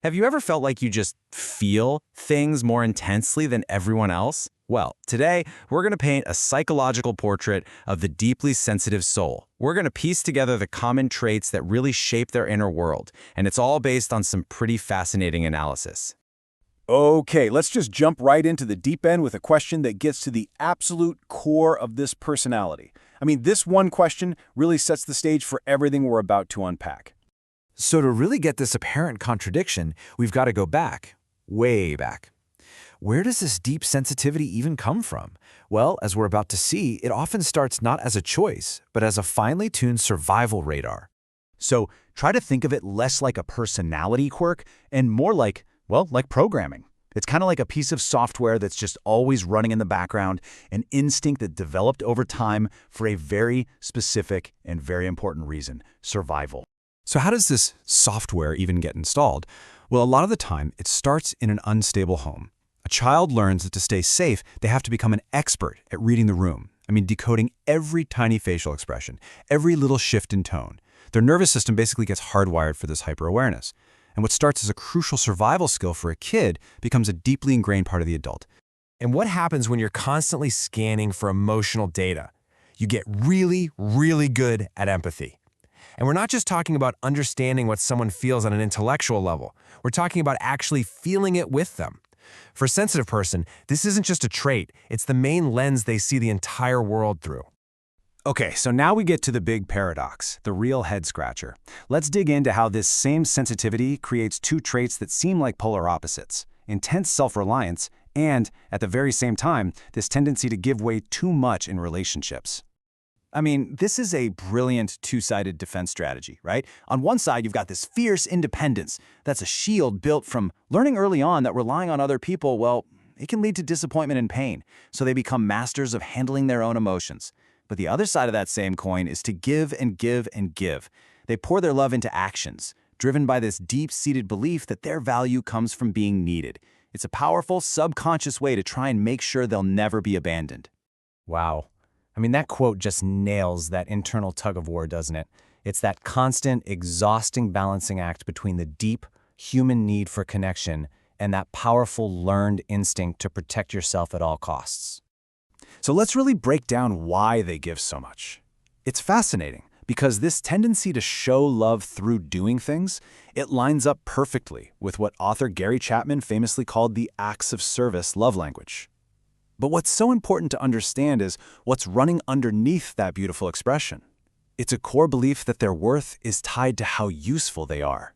Have you ever felt like you just feel things more intensely than everyone else? Well, today we're going to paint a psychological portrait of the deeply sensitive soul. We're going to piece together the common traits that really shape their inner world, and it's all based on some pretty fascinating analysis. Okay, let's just jump right into the deep end with a question that gets to the absolute core of this personality. This one question really sets the stage for everything we're about to unpack. So to really get this apparent contradiction, we've got to go back, way back. Where does this deep sensitivity even come from? Well, as we're about to see, it often starts not as a choice, but as a finely tuned survival radar. So try to think of it less like a personality quirk and more like programming. It's kind of like a piece of software that's just always running in the background, an instinct that developed over time for a very specific and very important reason: survival. So how does this software even get installed? Well, a lot of the time, it starts in an unstable home. A child learns that to stay safe, they have to become an expert at reading the room. Decoding every tiny facial expression, every little shift in tone. Their nervous system basically gets hardwired for this hyper-awareness. And what starts as a crucial survival skill for a kid becomes a deeply ingrained part of the adult. And what happens when you're constantly scanning for emotional data? You get really, really good at empathy. And we're not just talking about understanding what someone feels on an intellectual level. We're talking about actually feeling it with them. For a sensitive person, this isn't just a trait. It's the main lens they see the entire world through. Okay, so now we get to the big paradox, the real head-scratcher. Let's dig into how this same sensitivity creates two traits that seem like polar opposites: intense self-reliance and, at the very same time, this tendency to give way too much in relationships. This is a brilliant two-sided defense strategy, right? On one side, you've got this fierce independence. That's a shield built from learning early on that relying on other people, well, it can lead to disappointment and pain, so they become masters of handling their own emotions. But the other side of that same coin is to give and give and give. They pour their love into actions, driven by this deep-seated belief that their value comes from being needed. It's a powerful, subconscious way to try and make sure they'll never be abandoned. Wow. That quote just nails that internal tug-of-war, doesn't it? It's that constant, exhausting balancing act between the deep, human need for connection and that powerful, learned instinct to protect yourself at all costs. So let's really break down why they give so much. It's fascinating because this tendency to show love through doing things, it lines up perfectly with what author Gary Chapman famously called the acts of service love language. But what's so important to understand is what's running underneath that beautiful expression. It's a core belief that their worth is tied to how useful they are.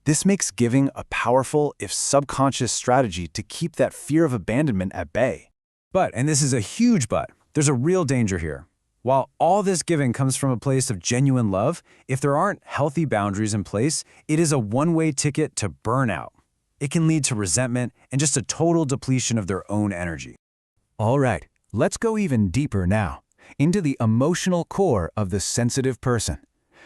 This makes giving a powerful, if subconscious, strategy to keep that fear of abandonment at bay. But, and this is a huge but, there's a real danger here. While all this giving comes from a place of genuine love, if there aren't healthy boundaries in place, it is a one-way ticket to burnout. It can lead to resentment and just a total depletion of their own energy. All right, let's go even deeper now, into the emotional core of the sensitive person.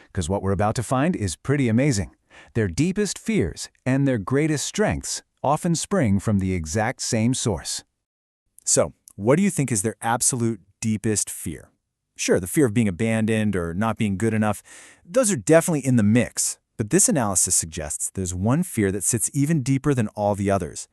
Because what we're about to find is pretty amazing. Their deepest fears and their greatest strengths often spring from the exact same source. So, what do you think is their absolute deepest fear? Sure, the fear of being abandoned or not being good enough, those are definitely in the mix. But this analysis suggests there's one fear that sits even deeper than all the others.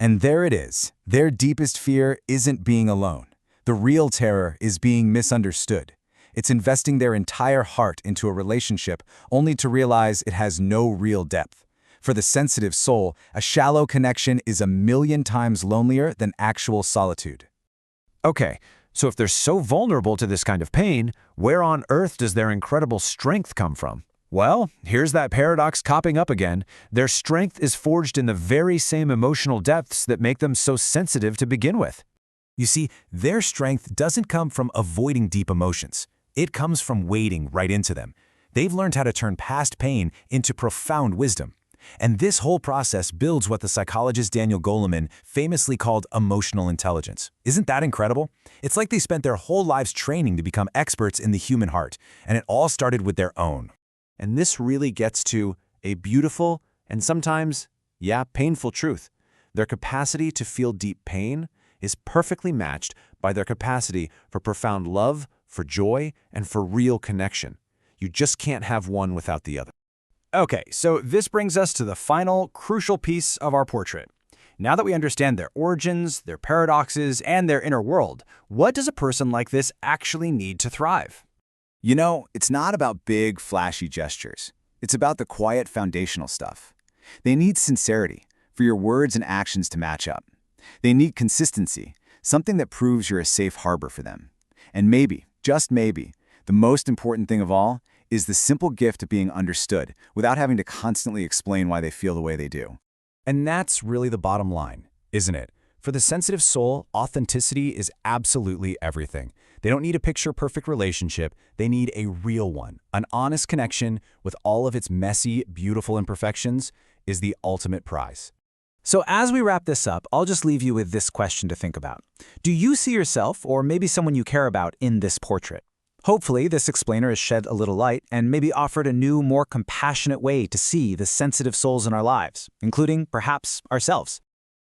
And there it is. Their deepest fear isn't being alone. The real terror is being misunderstood. It's investing their entire heart into a relationship only to realize it has no real depth. For the sensitive soul, a shallow connection is 1,000,000 times lonelier than actual solitude. Okay, so if they're so vulnerable to this kind of pain, where on earth does their incredible strength come from? Well, here's that paradox popping up again. Their strength is forged in the very same emotional depths that make them so sensitive to begin with. You see, their strength doesn't come from avoiding deep emotions. It comes from wading right into them. They've learned how to turn past pain into profound wisdom. And this whole process builds what the psychologist Daniel Goleman famously called emotional intelligence. Isn't that incredible? It's like they spent their whole lives training to become experts in the human heart, and it all started with their own. And this really gets to a beautiful and sometimes, painful truth. Their capacity to feel deep pain is perfectly matched by their capacity for profound love, for joy, and for real connection. You just can't have one without the other. Okay, so this brings us to the final, crucial piece of our portrait. Now that we understand their origins, their paradoxes, and their inner world, what does a person like this actually need to thrive? You know, it's not about big, flashy gestures. It's about the quiet, foundational stuff. They need sincerity, for your words and actions to match up. They need consistency, something that proves you're a safe harbor for them. And maybe, just maybe, the most important thing of all is the simple gift of being understood without having to constantly explain why they feel the way they do. And that's really the bottom line, isn't it? For the sensitive soul, authenticity is absolutely everything. They don't need a picture-perfect relationship. They need a real one. An honest connection with all of its messy, beautiful imperfections is the ultimate prize. So as we wrap this up, I'll just leave you with this question to think about. Do you see yourself, or maybe someone you care about, in this portrait? Hopefully, this explainer has shed a little light and maybe offered a new, more compassionate way to see the sensitive souls in our lives, including, perhaps, ourselves.